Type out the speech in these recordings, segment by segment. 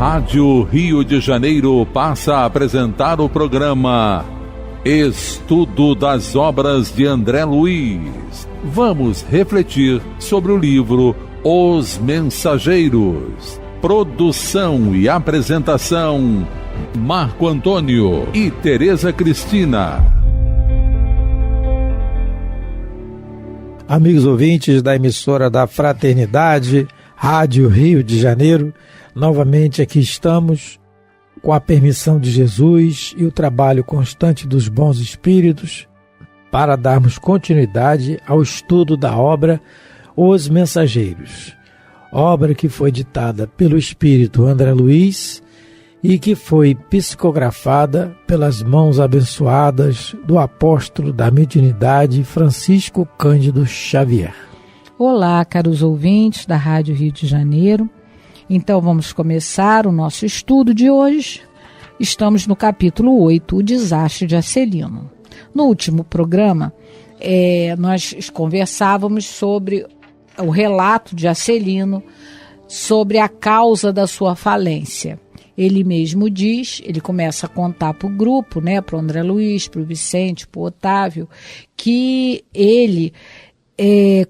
Rádio Rio de Janeiro passa a apresentar o programa Estudo das Obras de André Luiz. Vamos refletir sobre o livro Os Mensageiros. Produção e apresentação, Marco Antônio e Tereza Cristina. Amigos ouvintes da emissora da Fraternidade, Rádio Rio de Janeiro, novamente aqui estamos com a permissão de Jesus e o trabalho constante dos bons espíritos para darmos continuidade ao estudo da obra Os Mensageiros, obra que foi ditada pelo espírito André Luiz e que foi psicografada pelas mãos abençoadas do apóstolo da mediunidade Francisco Cândido Xavier. Olá, caros ouvintes da Rádio Rio de Janeiro. Então vamos começar o nosso estudo de hoje. Estamos no capítulo 8, o desastre de Acelino. No último programa, nós conversávamos sobre o relato de Acelino, sobre a causa da sua falência. Ele mesmo diz, ele começa a contar para o grupo, para o André Luiz, para o Vicente, para o Otávio, que ele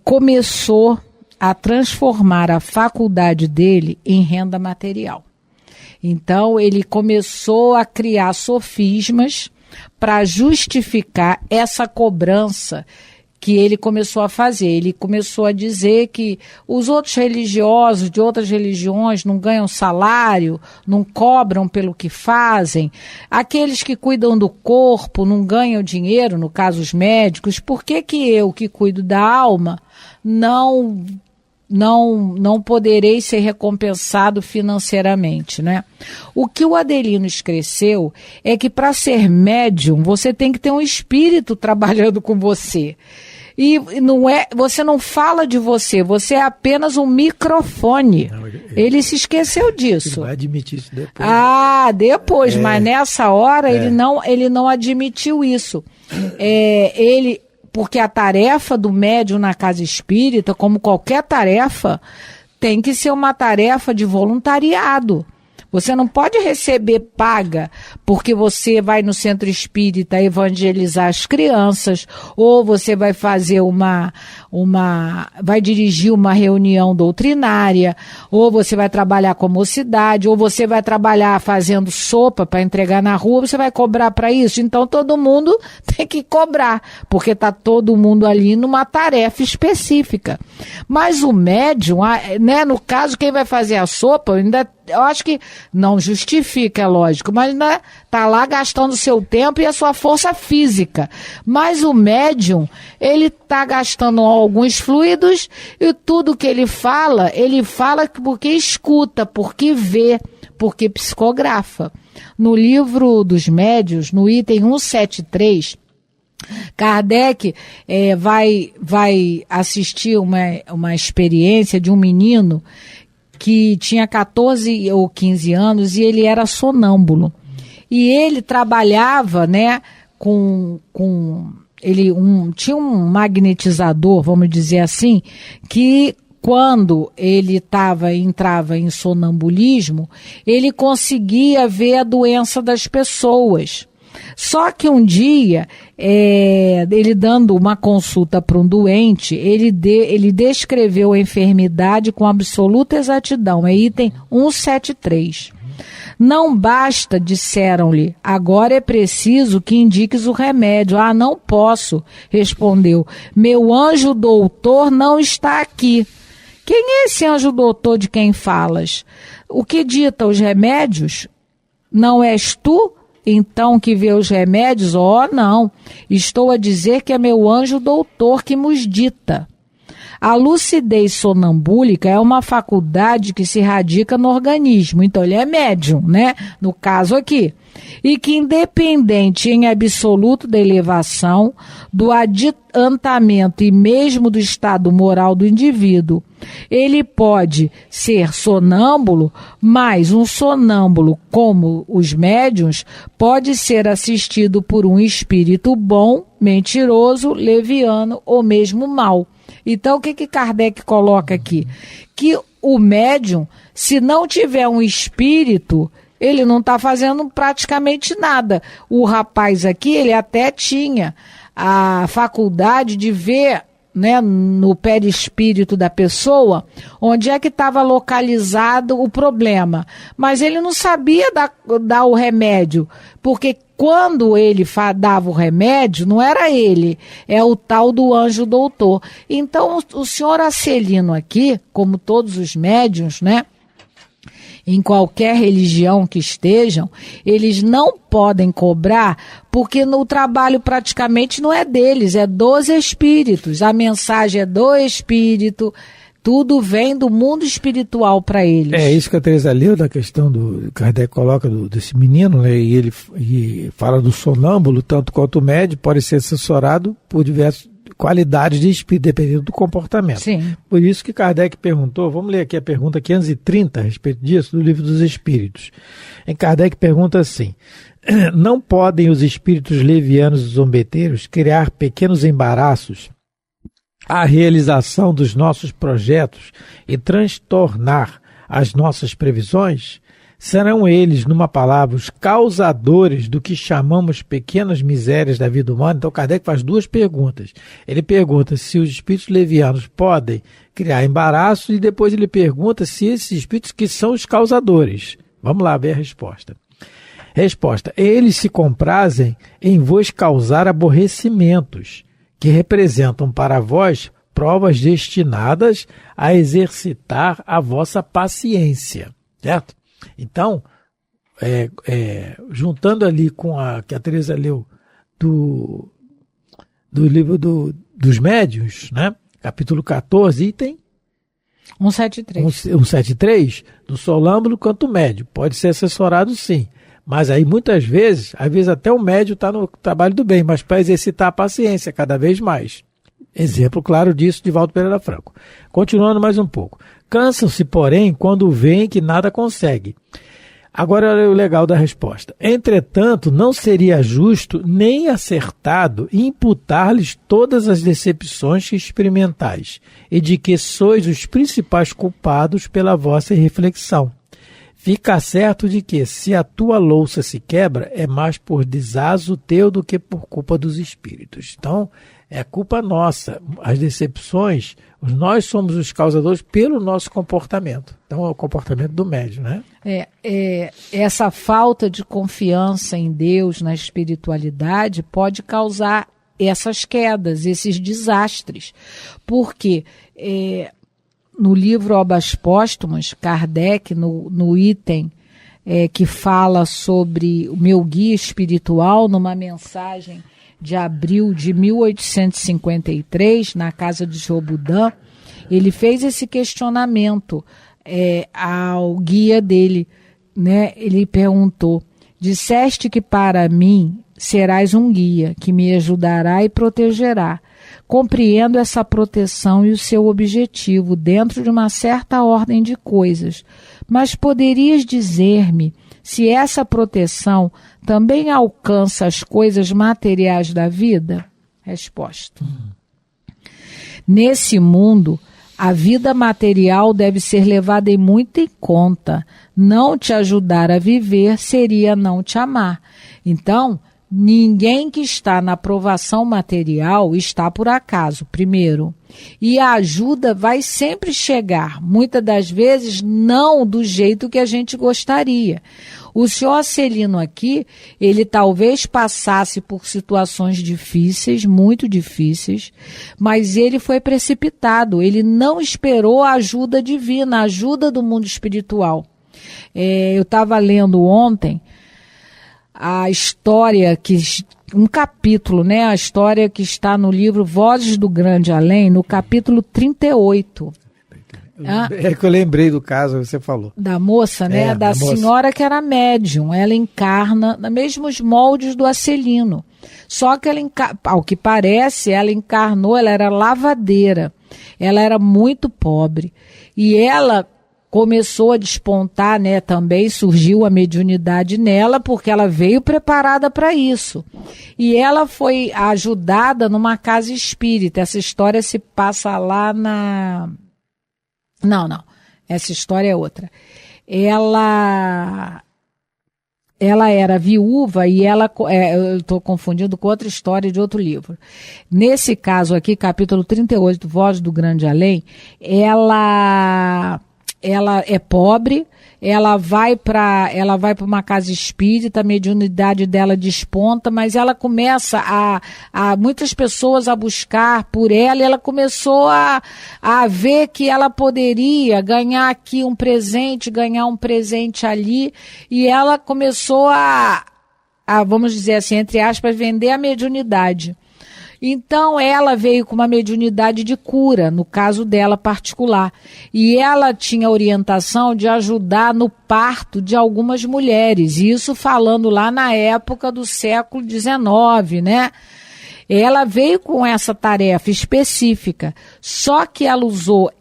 começou a transformar a faculdade dele em renda material. Então, ele começou a criar sofismas para justificar essa cobrança que ele começou a fazer. Ele começou a dizer que os outros religiosos de outras religiões não ganham salário, não cobram pelo que fazem. Aqueles que cuidam do corpo não ganham dinheiro, no caso os médicos. Por que eu, que cuido da alma, não poderei ser recompensado financeiramente, O que o Adelino esclareceu é que para ser médium você tem que ter um espírito trabalhando com você. E você não fala de você, você é apenas um microfone. Ele se esqueceu disso. Ele vai admitir isso depois. Depois, mas nessa hora ele não admitiu isso. Porque a tarefa do médium na casa espírita, como qualquer tarefa, tem que ser uma tarefa de voluntariado. Você não pode receber paga porque você vai no centro espírita evangelizar as crianças, ou você vai fazer vai dirigir uma reunião doutrinária, ou você vai trabalhar com a mocidade, ou você vai trabalhar fazendo sopa para entregar na rua, você vai cobrar para isso. Então todo mundo tem que cobrar, porque está todo mundo ali numa tarefa específica. Mas o médium, no caso, quem vai fazer a sopa, eu acho que não justifica, é lógico, mas ainda está lá gastando seu tempo e a sua força física. Mas o médium, ele está gastando alguns fluidos e tudo que ele fala porque escuta, porque vê, porque psicografa. No livro dos médiuns, no item 173, Kardec vai assistir uma experiência de um menino que tinha 14 ou 15 anos e ele era sonâmbulo. E ele trabalhava, tinha um magnetizador, vamos dizer assim, que quando ele entrava em sonambulismo, ele conseguia ver a doença das pessoas. Só que um dia, ele dando uma consulta para um doente, ele descreveu a enfermidade com absoluta exatidão. É item 173. Não basta, disseram-lhe, agora é preciso que indiques o remédio. Não posso, respondeu. Meu anjo doutor não está aqui. Quem é esse anjo doutor de quem falas? O que dita os remédios? Não és tu? Então que vê os remédios? Não, estou a dizer que é meu anjo doutor que nos dita. A lucidez sonambúlica é uma faculdade que se radica no organismo, então ele é médium, no caso aqui, e que independente em absoluto da elevação, do adiantamento e mesmo do estado moral do indivíduo, ele pode ser sonâmbulo, mas um sonâmbulo, como os médiuns, pode ser assistido por um espírito bom, mentiroso, leviano ou mesmo mau. Então, o que Kardec coloca aqui? Que o médium, se não tiver um espírito, ele não está fazendo praticamente nada. O rapaz aqui, ele até tinha a faculdade de ver, né, no perispírito da pessoa, onde é que estava localizado o problema. Mas ele não sabia dar o remédio, porque quando ele dava o remédio, não era ele, é o tal do anjo doutor. Então, o senhor Acelino aqui, como todos os médiuns, né, em qualquer religião que estejam, eles não podem cobrar, porque o trabalho praticamente não é deles, é dos espíritos. A mensagem é do espírito, tudo vem do mundo espiritual para eles. É isso que a Teresa leu da questão do Kardec coloca desse menino, né? E ele fala do sonâmbulo, tanto quanto o médium, pode ser assessorado por diversas qualidades de espírito, dependendo do comportamento. Sim. Por isso que Kardec perguntou, vamos ler aqui a pergunta 530 a respeito disso, do Livro dos Espíritos. Em Kardec pergunta assim: não podem os espíritos levianos e zombeteiros criar pequenos embaraços à realização dos nossos projetos e transtornar as nossas previsões? Serão eles, numa palavra, os causadores do que chamamos pequenas misérias da vida humana? Então Kardec faz duas perguntas. Ele pergunta se os espíritos levianos podem criar embaraços e depois ele pergunta se esses espíritos que são os causadores. Vamos lá ver a resposta. Resposta: eles se comprazem em vos causar aborrecimentos, que representam para vós provas destinadas a exercitar a vossa paciência. Certo? Então, juntando ali com a que a Teresa leu do livro dos médiuns, né? Capítulo 14, item 173. 173, do sonâmbulo quanto médio. Pode ser assessorado sim, mas aí muitas vezes até o médio está no trabalho do bem, mas para exercitar a paciência cada vez mais. Exemplo claro disso, Divaldo Pereira Franco. Continuando mais um pouco. Cansam-se, porém, quando veem que nada consegue. Agora olha o legal da resposta. Entretanto, não seria justo nem acertado imputar-lhes todas as decepções que experimentais, e de que sois os principais culpados pela vossa irreflexão. Fica certo de que, se a tua louça se quebra, é mais por desazo teu do que por culpa dos espíritos. Então, é culpa nossa. As decepções, nós somos os causadores pelo nosso comportamento. Então, é o comportamento do médium, né? Essa falta de confiança em Deus, na espiritualidade, pode causar essas quedas, esses desastres. Porque no livro Obras Póstumas, Kardec, no item que fala sobre o meu guia espiritual, numa mensagem de abril de 1853, na casa de Jobudã, ele fez esse questionamento ao guia dele, né? Ele perguntou: disseste que para mim serás um guia, que me ajudará e protegerá. Compreendo essa proteção e o seu objetivo dentro de uma certa ordem de coisas, mas poderias dizer-me se essa proteção também alcança as coisas materiais da vida? Resposta: nesse mundo, a vida material deve ser levada muito em conta. Não te ajudar a viver seria não te amar. Então, ninguém que está na aprovação material está por acaso, primeiro. E a ajuda vai sempre chegar, muitas das vezes não do jeito que a gente gostaria. O senhor Acelino aqui, ele talvez passasse por situações difíceis, muito difíceis, mas ele foi precipitado, ele não esperou a ajuda divina, a ajuda do mundo espiritual. Eu estava lendo ontem a história, um capítulo, né? A história que está no livro Vozes do Grande Além, no capítulo 38. É que eu lembrei do caso que você falou. Da moça, né? Da senhora que era médium. Ela encarna nos mesmos moldes do Acelino. Só que ela, ao que parece, ela encarnou, ela era lavadeira. Ela era muito pobre. E ela começou a despontar, né? Também surgiu a mediunidade nela, porque ela veio preparada para isso. E ela foi ajudada numa casa espírita. Essa história se passa lá na... Não. essa história é outra. Ela era viúva e eu estou confundindo com outra história de outro livro. Nesse caso aqui, capítulo 38, Voz do Grande Além, ela é pobre, ela vai para uma casa espírita, a mediunidade dela desponta, mas ela começa a muitas pessoas a buscar por ela, e ela começou a ver que ela poderia ganhar aqui um presente, ganhar um presente ali, e ela começou a vamos dizer assim, entre aspas, vender a mediunidade. Então ela veio com uma mediunidade de cura, no caso dela particular. E ela tinha orientação de ajudar no parto de algumas mulheres. Isso falando lá na época do século XIX, né? Ela veio com essa tarefa específica. Só que ela usou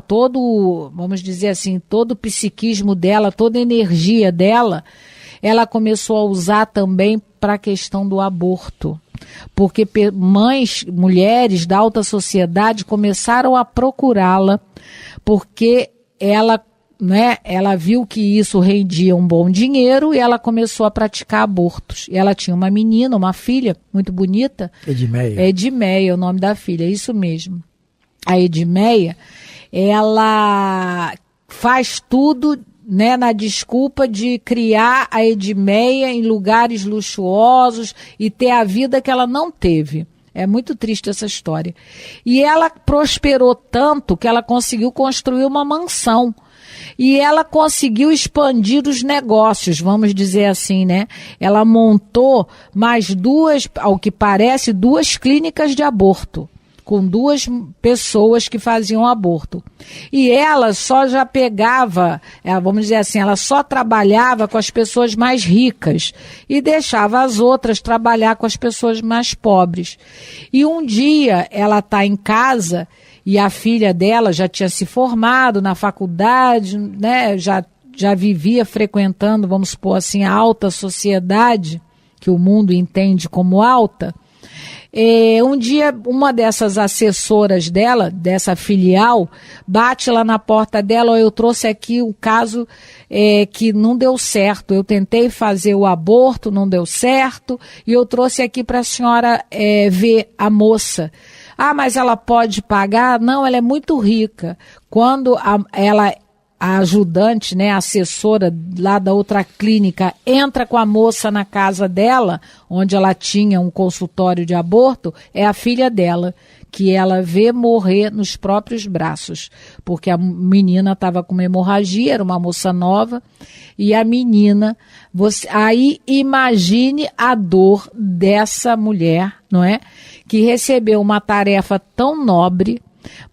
todo, vamos dizer assim, todo o psiquismo dela, toda a energia dela, ela começou a usar também para a questão do aborto. Porque mulheres da alta sociedade começaram a procurá-la, porque ela viu que isso rendia um bom dinheiro e ela começou a praticar abortos. E ela tinha uma menina, uma filha muito bonita. Edmeia, o nome da filha, é isso mesmo. A Edmeia, ela faz tudo, né, na desculpa de criar a Edmeia em lugares luxuosos e ter a vida que ela não teve. É muito triste essa história. E ela prosperou tanto que ela conseguiu construir uma mansão. E ela conseguiu expandir os negócios, vamos dizer assim, né? Ela montou mais ao que parece, 2 clínicas de aborto, com 2 pessoas que faziam aborto. E ela só já pegava, vamos dizer assim, ela só trabalhava com as pessoas mais ricas e deixava as outras trabalhar com as pessoas mais pobres. E um dia ela está em casa e a filha dela já tinha se formado na faculdade, né, já vivia frequentando, vamos supor assim, a alta sociedade, que o mundo entende como alta. Um dia, uma dessas assessoras dela, dessa filial, bate lá na porta dela: eu trouxe aqui o caso que não deu certo, eu tentei fazer o aborto, não deu certo, e eu trouxe aqui para a senhora ver a moça. Ah, mas ela pode pagar? Não, ela é muito rica. Quando a ajudante, né, a assessora lá da outra clínica, entra com a moça na casa dela, onde ela tinha um consultório de aborto, é a filha dela, que ela vê morrer nos próprios braços, porque a menina estava com uma hemorragia, era uma moça nova, e a menina, aí imagine a dor dessa mulher, não é? Que recebeu uma tarefa tão nobre,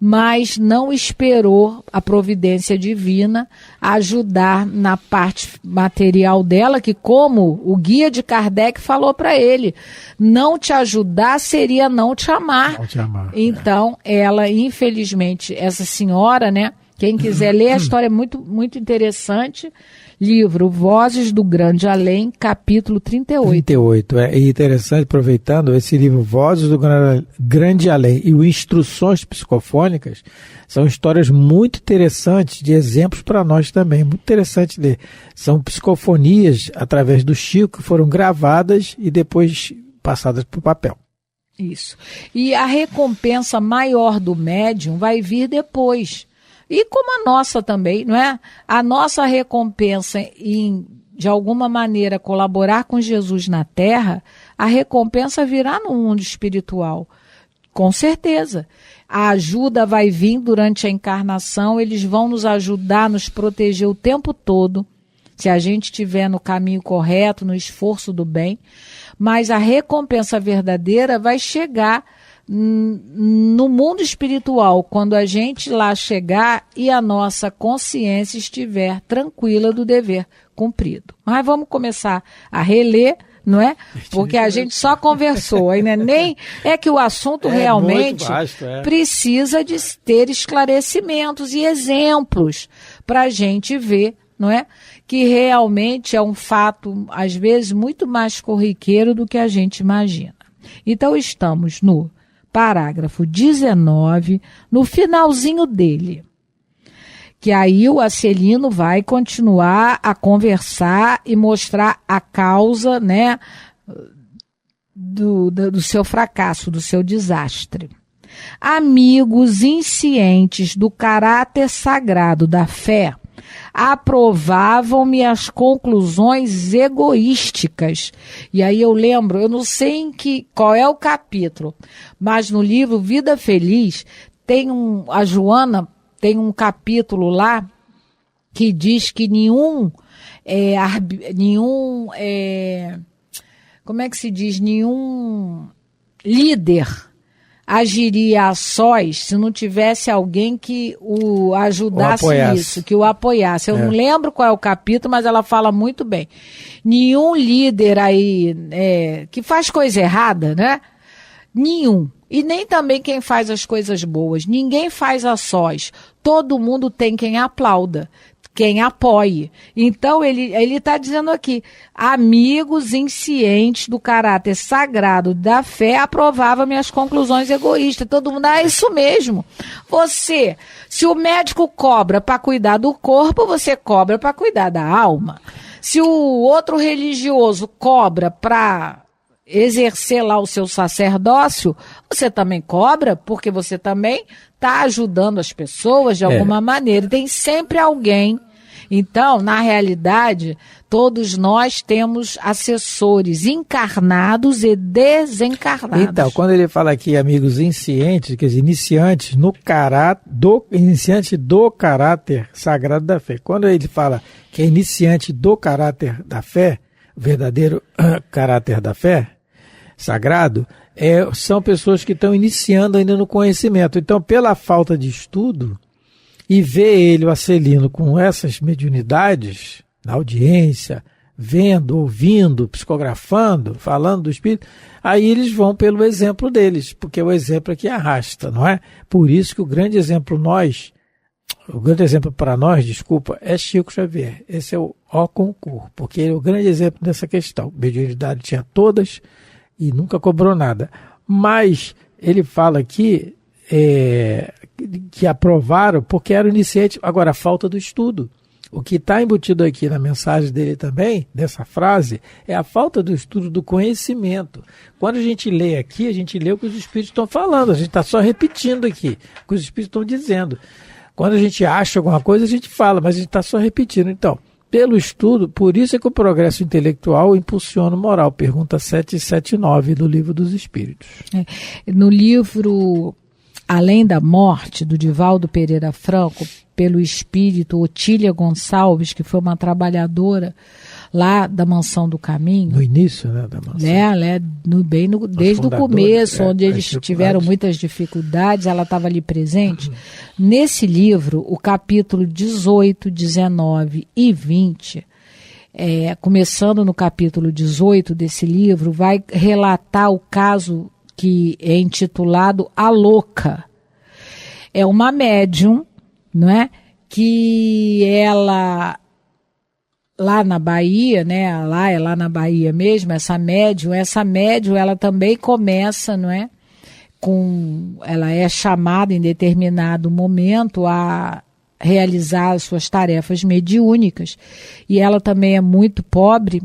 mas não esperou a providência divina ajudar na parte material dela, que, como o guia de Kardec falou para ele, não te ajudar seria não te amar. Não te amar. Então, ela, infelizmente, essa senhora, né? Quem quiser ler, a história é muito, muito interessante. Livro Vozes do Grande Além, capítulo 38. 38. É interessante, aproveitando, esse livro Vozes do Grande Além e o Instruções Psicofônicas são histórias muito interessantes, de exemplos para nós também, muito interessante ler. São psicofonias através do Chico que foram gravadas e depois passadas para o papel. Isso. E a recompensa maior do médium vai vir depois. E como a nossa também, não é? A nossa recompensa em, de alguma maneira, colaborar com Jesus na Terra, a recompensa virá no mundo espiritual. Com certeza. A ajuda vai vir durante a encarnação, eles vão nos ajudar, nos proteger o tempo todo, se a gente estiver no caminho correto, no esforço do bem. Mas a recompensa verdadeira vai chegar no mundo espiritual, quando a gente lá chegar e a nossa consciência estiver tranquila do dever cumprido. Mas vamos começar a reler, não é? Porque a gente só conversou, ainda nem é que o assunto realmente vasto, precisa de ter esclarecimentos e exemplos para a gente ver, não é? Que realmente é um fato, às vezes, muito mais corriqueiro do que a gente imagina. Então, estamos no parágrafo 19, no finalzinho dele. que aí o Acelino vai continuar a conversar e mostrar a causa, né, do seu fracasso, do seu desastre. Amigos inscientes do caráter sagrado da fé aprovavam-me as conclusões egoísticas. E aí eu lembro, eu não sei qual é o capítulo, mas no livro Vida Feliz, a Joana tem um capítulo lá que diz que nenhum líder agiria a sós se não tivesse alguém que o ajudasse nisso, que o apoiasse. Eu não lembro qual é o capítulo, mas ela fala muito bem. Nenhum líder aí que faz coisa errada, né? Nenhum. E nem também quem faz as coisas boas. Ninguém faz a sós. Todo mundo tem quem aplauda, quem apoie. Então, ele está dizendo aqui, amigos inscientes do caráter sagrado da fé aprovavam minhas conclusões egoístas. Todo mundo, é isso mesmo. Você, se o médico cobra para cuidar do corpo, você cobra para cuidar da alma. Se o outro religioso cobra para exercer lá o seu sacerdócio, você também cobra, porque você também está ajudando as pessoas de alguma maneira. Tem sempre alguém. Então, na realidade, todos nós temos assessores encarnados e desencarnados. Então, quando ele fala aqui, amigos inscientes, quer dizer, iniciante do caráter sagrado da fé. Quando ele fala que é iniciante do caráter da fé, o verdadeiro caráter da fé, sagrado, são pessoas que estão iniciando ainda no conhecimento. Então, pela falta de estudo, e ver ele, o Acelino, com essas mediunidades, na audiência, vendo, ouvindo, psicografando, falando do Espírito, aí eles vão pelo exemplo deles, porque o exemplo é que arrasta, não é? Por isso que o grande exemplo para nós, é Chico Xavier. Esse é o concurso, porque ele é o grande exemplo dessa questão. Mediunidade tinha todas e nunca cobrou nada. Mas ele fala aqui que aprovaram porque era iniciante. Agora, a falta do estudo. O que está embutido aqui na mensagem dele também, dessa frase, é a falta do estudo, do conhecimento. Quando a gente lê aqui, a gente lê o que os Espíritos estão falando, a gente está só repetindo aqui o que os Espíritos estão dizendo. Quando a gente acha alguma coisa, a gente fala, mas a gente está só repetindo. Então, pelo estudo, por isso é que o progresso intelectual impulsiona o moral. Pergunta 779 do Livro dos Espíritos. No livro Além da Morte, do Divaldo Pereira Franco, pelo espírito Otília Gonçalves, que foi uma trabalhadora lá da Mansão do Caminho. No início, né, da Mansão. Desde o começo, onde eles tiveram muitas dificuldades, ela estava ali presente. Nesse livro, o capítulo 18, 19 e 20, começando no capítulo 18 desse livro, vai relatar o caso que é intitulado A Louca. É uma médium, não é? Que ela, lá na Bahia, né? Lá na Bahia mesmo, essa médium, ela também começa, não é? Ela é chamada em determinado momento a realizar as suas tarefas mediúnicas. E ela também é muito pobre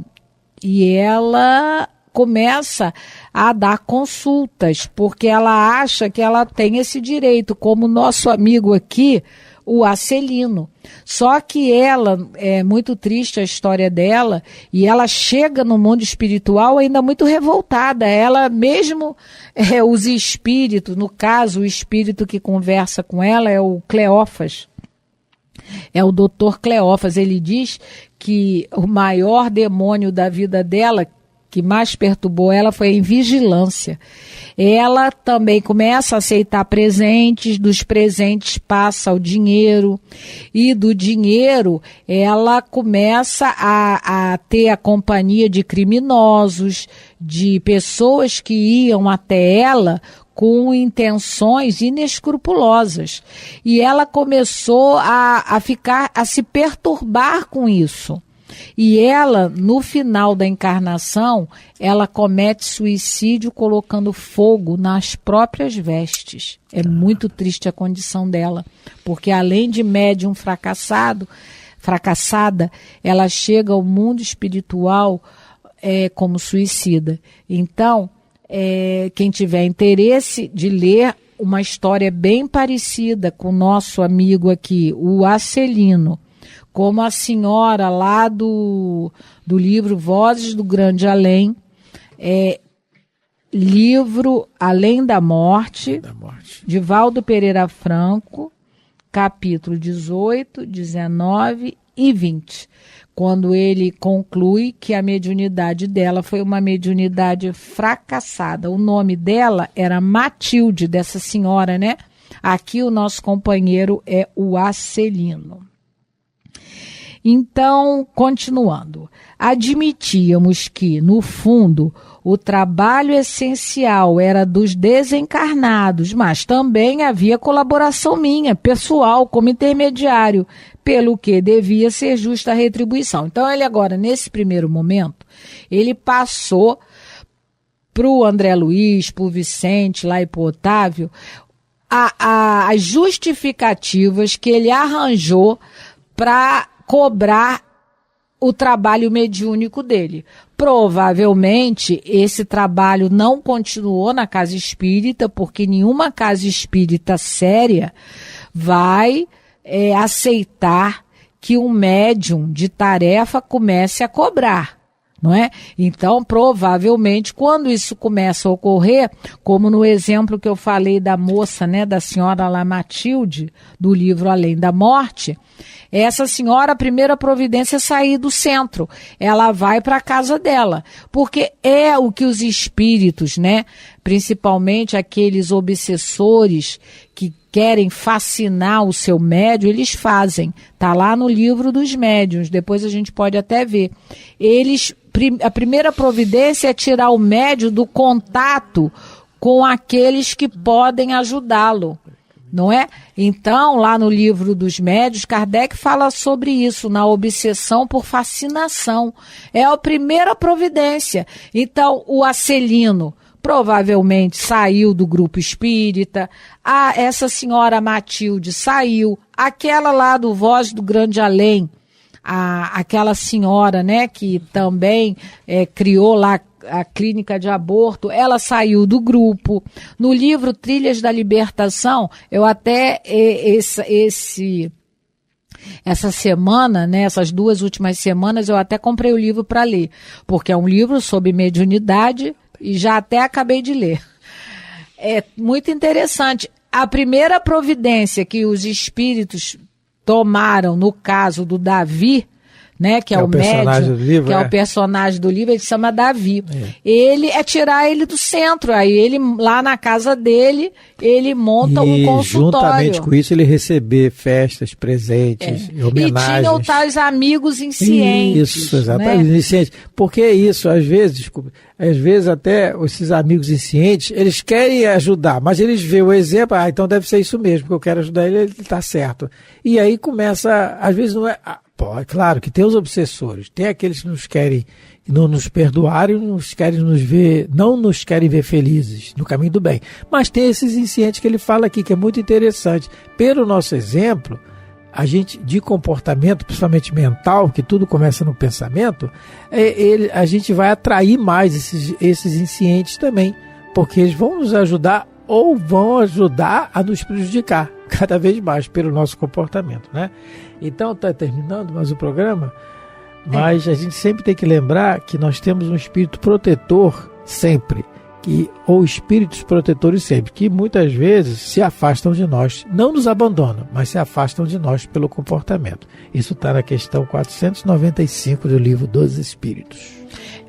e ela começa a dar consultas, porque ela acha que ela tem esse direito, como o nosso amigo aqui, o Acelino. Só que ela, é muito triste a história dela, e ela chega no mundo espiritual ainda muito revoltada. Ela mesmo, os espíritos, no caso, o espírito que conversa com ela é o Cleófas. É o doutor Cleófas. Ele diz que o maior demônio da vida dela, que mais perturbou ela, foi a invigilância. Ela também começa a aceitar presentes, dos presentes passa ao dinheiro, e do dinheiro ela começa a ter a companhia de criminosos, de pessoas que iam até ela com intenções inescrupulosas. E ela começou a se perturbar com isso. E ela, no final da encarnação, ela comete suicídio colocando fogo nas próprias vestes. É muito triste a condição dela, porque além de médium fracassada, ela chega ao mundo espiritual como suicida. Então, quem tiver interesse de ler uma história bem parecida com o nosso amigo aqui, o Acelino, como a senhora lá do livro Vozes do Grande Além, livro Além da Morte, de Valdo Pereira Franco, capítulo 18, 19 e 20, quando ele conclui que a mediunidade dela foi uma mediunidade fracassada. O nome dela era Matilde, dessa senhora, né? Aqui o nosso companheiro é o Acelino. Então, continuando, admitíamos que, no fundo, o trabalho essencial era dos desencarnados, mas também havia colaboração minha, pessoal, como intermediário, pelo que devia ser justa a retribuição. Então, ele agora, nesse primeiro momento, ele passou para o André Luiz, para o Vicente, lá e para o Otávio, as justificativas que ele arranjou para cobrar o trabalho mediúnico dele. Provavelmente esse trabalho não continuou na casa espírita, porque nenhuma casa espírita séria vai aceitar que um médium de tarefa comece a cobrar, não é? Então, provavelmente, quando isso começa a ocorrer, como no exemplo que eu falei da moça, né, da senhora lá Matilde, do livro Além da Morte, essa senhora, a primeira providência é sair do centro. Ela vai para a casa dela, porque é o que os espíritos, né, principalmente aqueles obsessores que querem fascinar o seu médium, eles fazem. Tá lá no livro dos médiuns, depois a gente pode até ver. A primeira providência é tirar o médium do contato com aqueles que podem ajudá-lo, não é? Então, lá no livro dos médiuns, Kardec fala sobre isso, na obsessão por fascinação. É a primeira providência. Então, o Acelino provavelmente saiu do grupo espírita, essa senhora Matilde saiu, aquela lá do Voz do Grande Além, aquela senhora, né, que também criou lá a clínica de aborto, ela saiu do grupo. No livro Trilhas da Libertação, eu até essa semana, né, essas 2 últimas semanas, eu até comprei o livro para ler, porque é um livro sobre mediunidade e já até acabei de ler. É muito interessante. A primeira providência que os espíritos tomaram no caso do Davi, né, que é o médium, livro, que é o personagem do livro, ele se chama Davi. Ele é tirar ele do centro, aí ele, lá na casa dele, ele monta um consultório. Juntamente com isso, ele receber festas, presentes, homenagens. E tinha os tais amigos inscientes. Isso, exatamente, né? Inscientes. Porque é isso, às vezes até esses amigos inscientes, eles querem ajudar, mas eles veem o exemplo, então deve ser isso mesmo, porque eu quero ajudar ele está certo. E aí começa, às vezes não é... Claro que tem os obsessores, tem aqueles que não nos perdoarem, não nos querem ver felizes no caminho do bem. Mas tem esses inscientes que ele fala aqui, que é muito interessante. Pelo nosso exemplo, a gente, de comportamento, principalmente mental, que tudo começa no pensamento, a gente vai atrair mais esses inscientes também, porque eles vão nos ajudar ou vão ajudar a nos prejudicar cada vez mais pelo nosso comportamento, né? Então está terminando mais o programa, mas a gente sempre tem que lembrar que nós temos um espírito protetor sempre, ou espíritos protetores sempre, que muitas vezes se afastam de nós, não nos abandonam, mas se afastam de nós pelo comportamento. Isso está na questão 495 do livro dos Espíritos.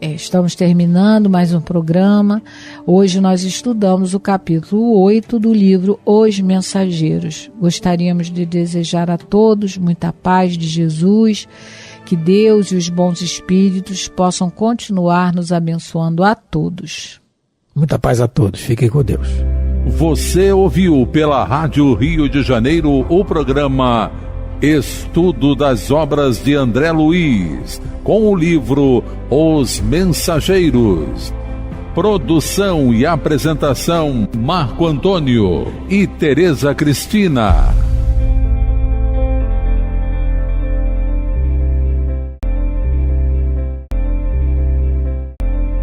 Estamos terminando mais um programa. Hoje nós estudamos o capítulo 8 do livro Os Mensageiros. Gostaríamos de desejar a todos muita paz de Jesus, que Deus e os bons espíritos possam continuar nos abençoando a todos. Muita paz a todos. Fiquem com Deus. Você ouviu pela Rádio Rio de Janeiro o programa Estudo das obras de André Luiz, com o livro Os Mensageiros. Produção e apresentação: Marco Antônio e Tereza Cristina.